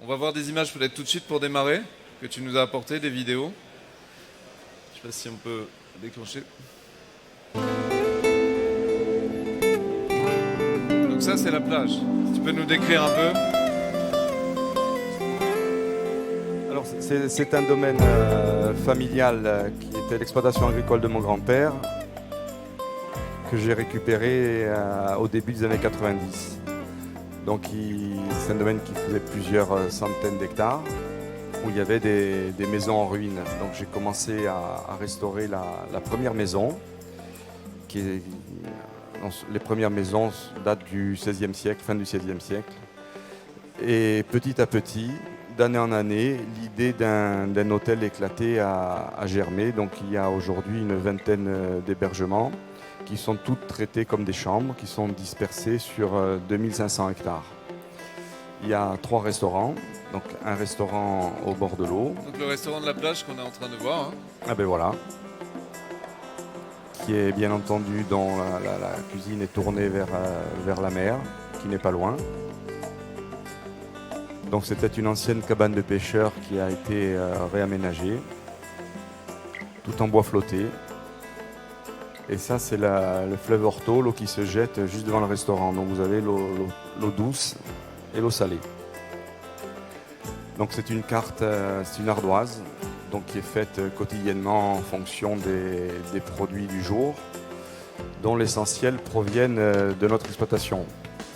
On va voir des images peut-être tout de suite pour démarrer, que tu nous as apporté, des vidéos. Je sais pas si on peut déclencher. Donc ça, c'est la plage. Si tu peux nous décrire un peu. Alors, c'est un domaine familial qui était l'exploitation agricole de mon grand-père, que j'ai récupéré au début des années 90. Donc c'est un domaine qui faisait plusieurs centaines d'hectares, où il y avait des maisons en ruine. Donc j'ai commencé à restaurer la première maison, les premières maisons datent du XVIe siècle, fin du XVIe siècle. Et petit à petit, d'année en année, l'idée d'un hôtel éclaté a germé. Donc il y a aujourd'hui une vingtaine d'hébergements qui sont toutes traitées comme des chambres, qui sont dispersées sur 2500 hectares. Il y a 3 restaurants, donc un restaurant au bord de l'eau. Donc le restaurant de la plage qu'on est en train de voir. Hein. Ah ben voilà. Qui est bien entendu dont la cuisine est tournée vers la mer, qui n'est pas loin. Donc c'était une ancienne cabane de pêcheurs qui a été réaménagée, tout en bois flotté. Et ça, c'est le fleuve Orto, l'eau qui se jette juste devant le restaurant. Donc vous avez l'eau douce et l'eau salée. Donc c'est une carte, c'est une ardoise, donc qui est faite quotidiennement en fonction des produits du jour, dont l'essentiel proviennent de notre exploitation.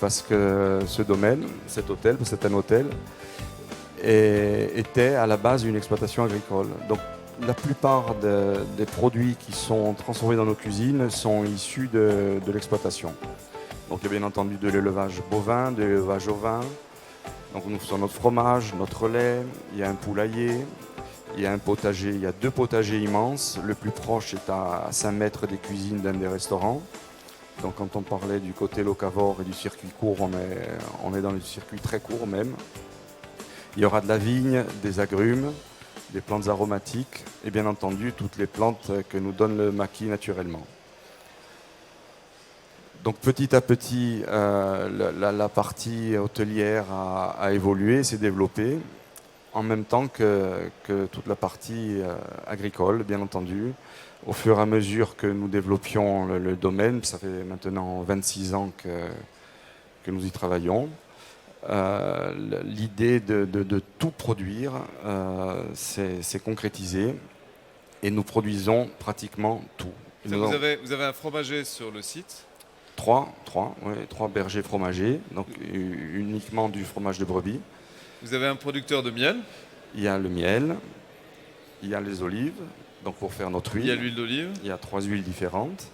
Parce que ce domaine, cet hôtel, c'est un hôtel, était à la base une exploitation agricole. Donc la plupart des produits qui sont transformés dans nos cuisines sont issus de l'exploitation. Donc il y a bien entendu de l'élevage bovin, de l'élevage ovin. Donc nous faisons notre fromage, notre lait, il y a un poulailler, il y a un potager, il y a 2 potagers immenses. Le plus proche est à 5 mètres des cuisines d'un des restaurants. Donc quand on parlait du côté locavore et du circuit court, on est dans le circuit très court même. Il y aura de la vigne, des agrumes, des plantes aromatiques et bien entendu toutes les plantes que nous donne le maquis naturellement. Donc petit à petit, la partie hôtelière a évolué, s'est développée, en même temps que toute la partie agricole, bien entendu. Au fur et à mesure que nous développions le domaine, ça fait maintenant 26 ans que nous y travaillons, l'idée de tout produire s'est concrétisée et nous produisons pratiquement tout. Vous avez un fromager sur le site. 3 bergers fromagers, donc uniquement du fromage de brebis. Vous avez un producteur de miel. Il y a le miel, il y a les olives, donc pour faire notre huile. Il y a l'huile d'olive. Il y a 3 huiles différentes.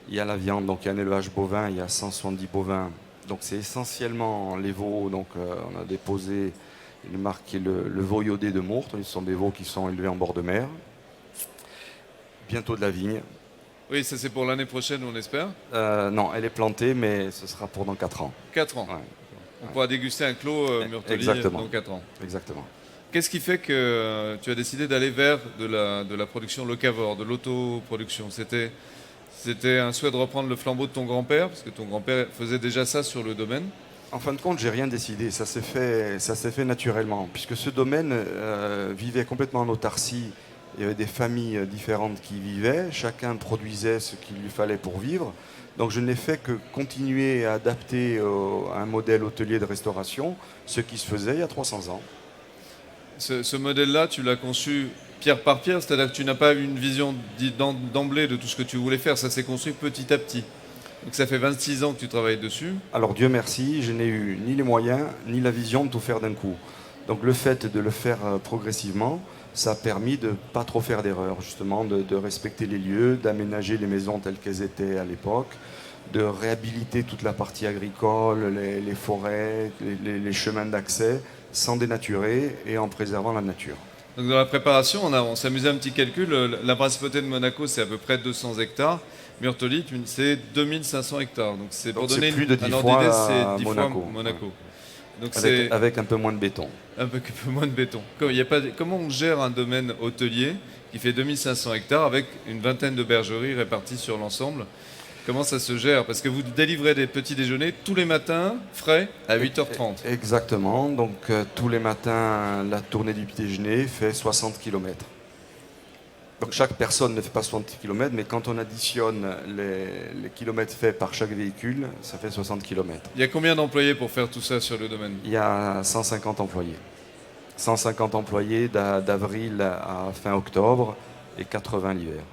Il y a la viande, donc il y a un élevage bovin, il y a 170 bovins. Donc c'est essentiellement les veaux, donc on a déposé une marque qui est le veau iodé de Mourtes. Ce sont des veaux qui sont élevés en bord de mer. Bientôt de la vigne. Oui, ça c'est pour l'année prochaine, on espère. Non, elle est plantée, mais ce sera pour dans 4 ans. 4 ans. Ouais. On pourra déguster un clos Murtoli dans 4 ans. Exactement. Qu'est-ce qui fait que tu as décidé d'aller vers de la production locavore, de l'autoproduction? C'était un souhait de reprendre le flambeau de ton grand-père, parce que ton grand-père faisait déjà ça sur le domaine. En fin de compte, j'ai rien décidé. Ça s'est fait naturellement, puisque ce domaine vivait complètement en autarcie. Il y avait des familles différentes qui y vivaient. Chacun produisait ce qu'il lui fallait pour vivre. Donc je n'ai fait que continuer à adapter à un modèle hôtelier de restauration ce qui se faisait il y a 300 ans. Ce modèle-là, tu l'as conçu pierre par pierre, c'est-à-dire que tu n'as pas eu une vision d'emblée de tout ce que tu voulais faire. Ça s'est construit petit à petit. Donc ça fait 26 ans que tu travailles dessus. Alors Dieu merci, je n'ai eu ni les moyens ni la vision de tout faire d'un coup. Donc le fait de le faire progressivement, ça a permis de ne pas trop faire d'erreurs, justement, de respecter les lieux, d'aménager les maisons telles qu'elles étaient à l'époque, de réhabiliter toute la partie agricole, les forêts, les chemins d'accès, sans dénaturer et en préservant la nature. Donc dans la préparation, on s'amusait un petit calcul. La principauté de Monaco, c'est à peu près 200 hectares. Murtoli, c'est 2500 hectares. Donc c'est pour donner plus de 10 un ordre fois d'idée, c'est 10 Monaco. fois Monaco. Ouais. Donc avec un peu moins de béton. Un peu moins de béton. Comment on gère un domaine hôtelier qui fait 2500 hectares avec une vingtaine de bergeries réparties sur l'ensemble? Comment ça se gère? Parce que vous délivrez des petits déjeuners tous les matins, frais, à 8h30. Exactement. Donc tous les matins, la tournée du petit déjeuner fait 60 km. Donc chaque personne ne fait pas 60 km, mais quand on additionne les kilomètres faits par chaque véhicule, ça fait 60 km. Il y a combien d'employés pour faire tout ça sur le domaine? Il y a 150 employés. 150 employés d'avril à fin octobre et 80 l'hiver.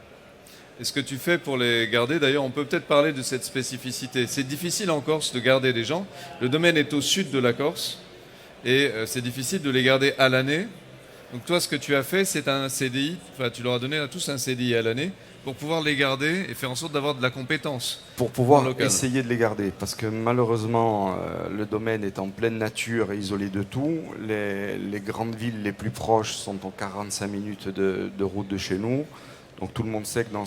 Et ce que tu fais pour les garder, d'ailleurs, on peut peut-être parler de cette spécificité. C'est difficile en Corse de garder des gens. Le domaine est au sud de la Corse et c'est difficile de les garder à l'année. Donc toi, ce que tu as fait, c'est un CDI, enfin tu leur as donné à tous un CDI à l'année pour pouvoir les garder et faire en sorte d'avoir de la compétence. Pour pouvoir essayer de les garder, parce que malheureusement, le domaine est en pleine nature et isolé de tout. Les grandes villes les plus proches sont en 45 minutes de route de chez nous. Donc tout le monde sait que dans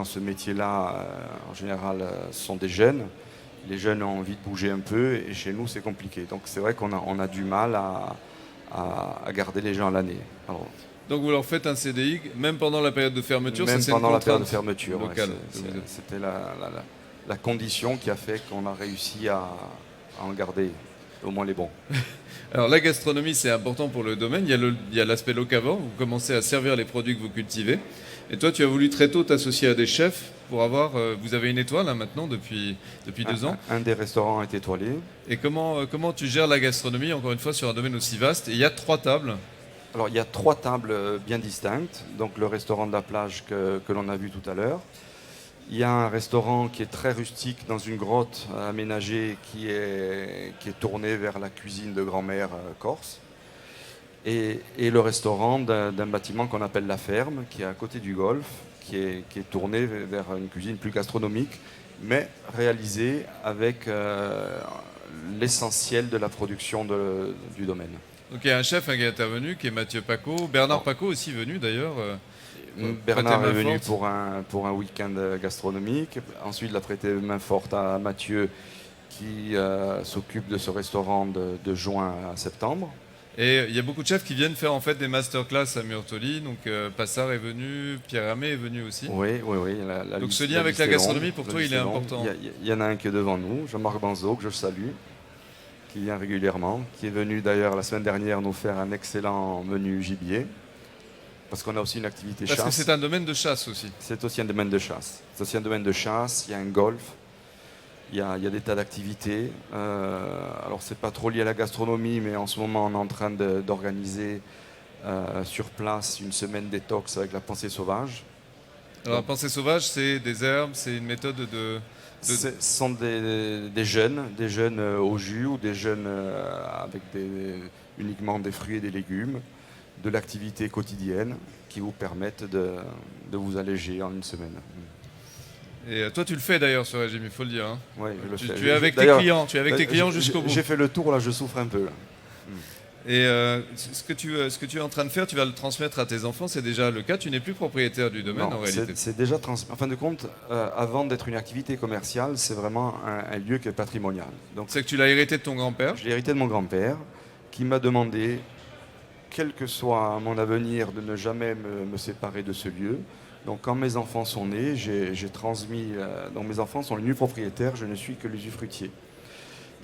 ce métier-là, en général, ce sont des jeunes. Les jeunes ont envie de bouger un peu et chez nous, c'est compliqué. Donc c'est vrai qu'on a du mal à garder les gens à l'année. Donc vous leur faites un CDI, même pendant la période de fermeture? Même ça, pendant la période de fermeture, locale. C'était la condition qui a fait qu'on a réussi à en garder au moins les bons. Alors la gastronomie, c'est important pour le domaine. Il y a l'aspect locavore, vous commencez à servir les produits que vous cultivez. Et toi, tu as voulu très tôt t'associer à des chefs pour avoir... vous avez une étoile maintenant depuis 2 ans. Un des restaurants est étoilé. Et comment tu gères la gastronomie, encore une fois, sur un domaine aussi vaste? Et il y a 3 tables. Alors il y a 3 tables bien distinctes. Donc le restaurant de la plage que l'on a vu tout à l'heure. Il y a un restaurant qui est très rustique dans une grotte aménagée qui est tourné vers la cuisine de grand-mère corse. Et le restaurant d'un bâtiment qu'on appelle La Ferme, qui est à côté du golf, qui est tourné vers une cuisine plus gastronomique, mais réalisée avec l'essentiel de la production du domaine. Donc il y a un chef qui est intervenu, qui est Mathieu Paco. Bernard Paco aussi venu d'ailleurs. Bernard est venu pour un week-end gastronomique. Ensuite, il a prêté main forte à Mathieu, qui s'occupe de ce restaurant de juin à septembre. Et il y a beaucoup de chefs qui viennent faire en fait des masterclass à Murtoli. Donc Passard est venu, Pierre Hermé est venu aussi. Oui. Donc ce lien avec la gastronomie, pour toi, il est important. Il y en a un qui est devant nous, Jean-Marc Banzo, que je salue, qui vient régulièrement, qui est venu d'ailleurs la semaine dernière nous faire un excellent menu gibier. Parce qu'on a aussi une activité chasse. Parce que c'est un domaine de chasse aussi. C'est aussi un domaine de chasse. C'est aussi un domaine de chasse, il y a un golf. Il y a des tas d'activités. Alors, c'est pas trop lié à la gastronomie, mais en ce moment, on est en train d'organiser sur place une semaine détox avec la pensée sauvage. Alors, la pensée sauvage, c'est des herbes, c'est une méthode Ce sont des jeunes au jus ou des jeunes avec uniquement des fruits et des légumes, de l'activité quotidienne qui vous permettent de vous alléger en une semaine. Et toi, tu le fais d'ailleurs ce régime, il faut le dire. Hein. Oui, je le fais. Tu es avec tes clients, jusqu'au bout. J'ai fait le tour, là, je souffre un peu. Là. Et ce que tu es en train de faire, tu vas le transmettre à tes enfants, c'est déjà le cas. Tu n'es plus propriétaire du domaine en réalité. C'est déjà transmis. En fin de compte, avant d'être une activité commerciale, c'est vraiment un lieu qui est patrimonial. C'est que tu l'as hérité de ton grand-père? Je l'ai hérité de mon grand-père, qui m'a demandé, quel que soit mon avenir, de ne jamais me séparer de ce lieu. Donc quand mes enfants sont nés, j'ai transmis... donc mes enfants sont les nus propriétaires, je ne suis que l'usufruitier.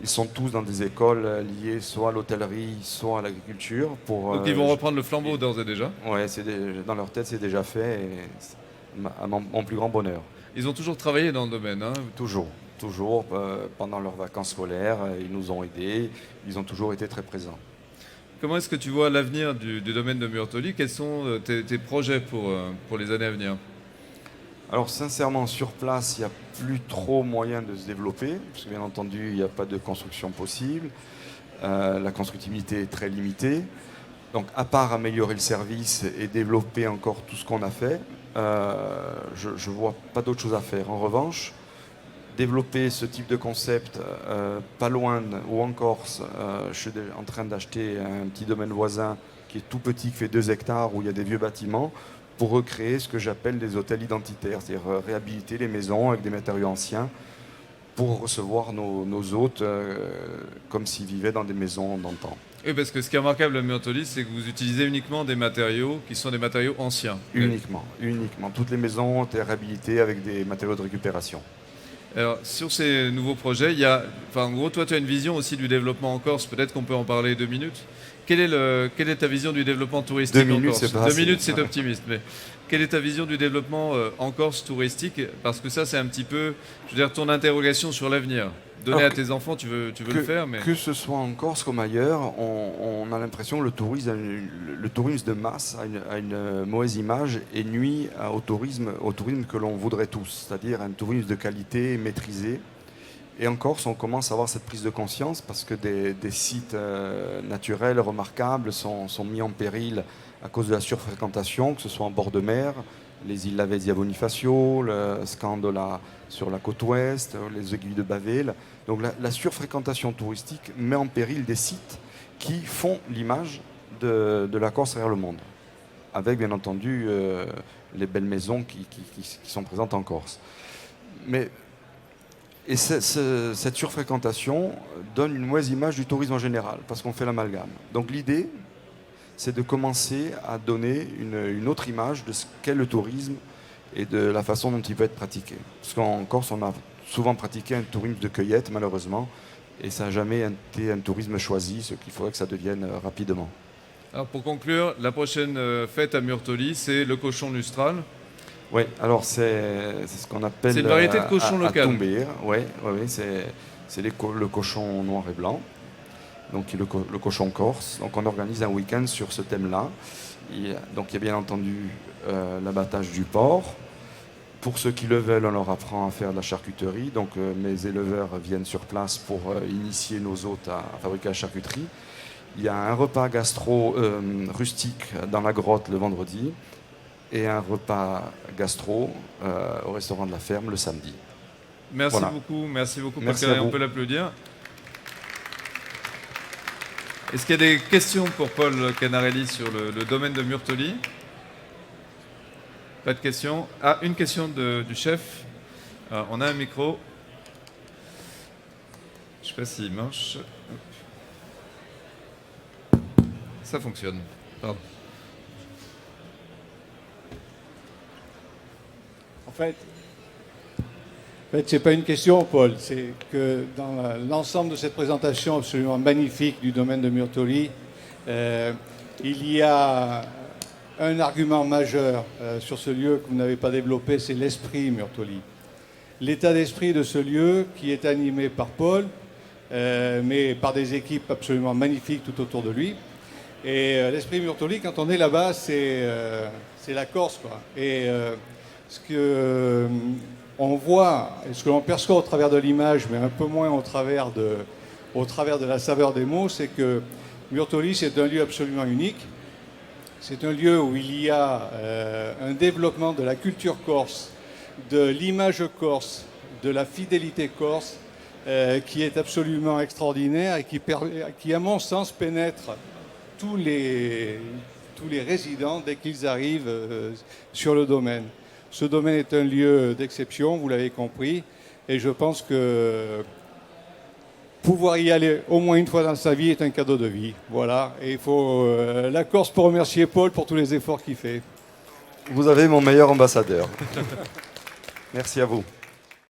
Ils sont tous dans des écoles liées soit à l'hôtellerie, soit à l'agriculture. Donc ils vont reprendre le flambeau d'ores et déjà? Oui, dans leur tête c'est déjà fait, et à mon plus grand bonheur. Ils ont toujours travaillé dans le domaine, hein? Toujours. Pendant leurs vacances scolaires, ils nous ont aidés, ils ont toujours été très présents. Comment est-ce que tu vois l'avenir du domaine de Murtoli? Quels sont tes projets pour les années à venir? Alors sincèrement, sur place, il n'y a plus trop moyen de se développer, parce que bien entendu, il n'y a pas de construction possible. La constructibilité est très limitée. Donc à part améliorer le service et développer encore tout ce qu'on a fait, je ne vois pas d'autre chose à faire. En revanche, développer ce type de concept pas loin ou en Corse, je suis en train d'acheter un petit domaine voisin qui est tout petit, qui fait 2 hectares, où il y a des vieux bâtiments, pour recréer ce que j'appelle des hôtels identitaires, c'est-à-dire réhabiliter les maisons avec des matériaux anciens pour recevoir nos hôtes comme s'ils vivaient dans des maisons d'antan. Oui, parce que ce qui est remarquable à Murtoli, c'est que vous utilisez uniquement des matériaux qui sont des matériaux anciens. Uniquement. Toutes les maisons ont été réhabilitées avec des matériaux de récupération. Alors, sur ces nouveaux projets, en gros, toi, tu as une vision aussi du développement en Corse. Peut-être qu'on peut en parler 2 minutes. Quelle est ta vision du développement touristique 2 en minutes, Corse? c'est pas 2 assez. minutes, c'est optimiste. Mais quelle est ta vision du développement en Corse touristique? Parce que ça, c'est un petit peu, je veux dire, ton interrogation sur l'avenir. Donner Alors, à tes enfants, tu veux le faire, mais Que ce soit en Corse comme ailleurs, on a l'impression que le tourisme de masse a une mauvaise image et nuit au tourisme que l'on voudrait tous, c'est-à-dire un tourisme de qualité, maîtrisé. Et en Corse, on commence à avoir cette prise de conscience parce que des sites naturels remarquables sont mis en péril à cause de la surfréquentation, que ce soit en bord de mer, les îles Lavezia Bonifacio, le Scandola sur la côte ouest, les aiguilles de Bavelle. Donc la surfréquentation touristique met en péril des sites qui font l'image de la Corse derrière le monde, avec bien entendu les belles maisons qui sont présentes en Corse. Et cette surfréquentation donne une mauvaise image du tourisme en général, parce qu'on fait l'amalgame. Donc l'idée, c'est de commencer à donner une autre image de ce qu'est le tourisme et de la façon dont il peut être pratiqué. Parce qu'en Corse, on a souvent pratiqué un tourisme de cueillette, malheureusement, et ça n'a jamais été un tourisme choisi, ce qu'il faudrait que ça devienne rapidement. alors pour conclure, la prochaine fête à Murtoli, c'est le cochon lustral. Oui, alors c'est ce qu'on appelle... C'est une variété de cochon local. Oui, c'est le cochon noir et blanc, donc le cochon corse. Donc on organise un week-end sur ce thème-là. Donc il y a bien entendu l'abattage du porc. Pour ceux qui le veulent, on leur apprend à faire de la charcuterie. Donc mes éleveurs viennent sur place pour initier nos hôtes à fabriquer la charcuterie. Il y a un repas gastro rustique dans la grotte le vendredi et un repas gastro au restaurant de la ferme le samedi. Merci Voilà. beaucoup, Merci Pascal, à vous. on peut l'applaudir. Est-ce qu'il y a des questions pour Paul Canarelli sur le domaine de Murtoli? Pas de questions. Ah, une question du chef. Alors, on a un micro. Je ne sais pas s'il marche. Ça fonctionne. Pardon. En fait, ce n'est pas une question, Paul. C'est que dans l'ensemble de cette présentation absolument magnifique du domaine de Murtoli, il y a un argument majeur sur ce lieu que vous n'avez pas développé, c'est l'esprit Murtoli. L'état d'esprit de ce lieu qui est animé par Paul, mais par des équipes absolument magnifiques tout autour de lui. Et l'esprit Murtoli, quand on est là-bas, c'est la Corse, quoi. Et ce que on voit, et ce que l'on perçoit au travers de l'image, mais un peu moins au travers de la saveur des mots, c'est que Murtoli, c'est un lieu absolument unique. C'est un lieu où il y a un développement de la culture corse, de l'image corse, de la fidélité corse, qui est absolument extraordinaire et qui, à mon sens, pénètre tous les résidents dès qu'ils arrivent sur le domaine. Ce domaine est un lieu d'exception, vous l'avez compris, et je pense que pouvoir y aller au moins une fois dans sa vie est un cadeau de vie. Voilà, et il faut la Corse pour remercier Paul pour tous les efforts qu'il fait. Vous avez mon meilleur ambassadeur. Merci à vous.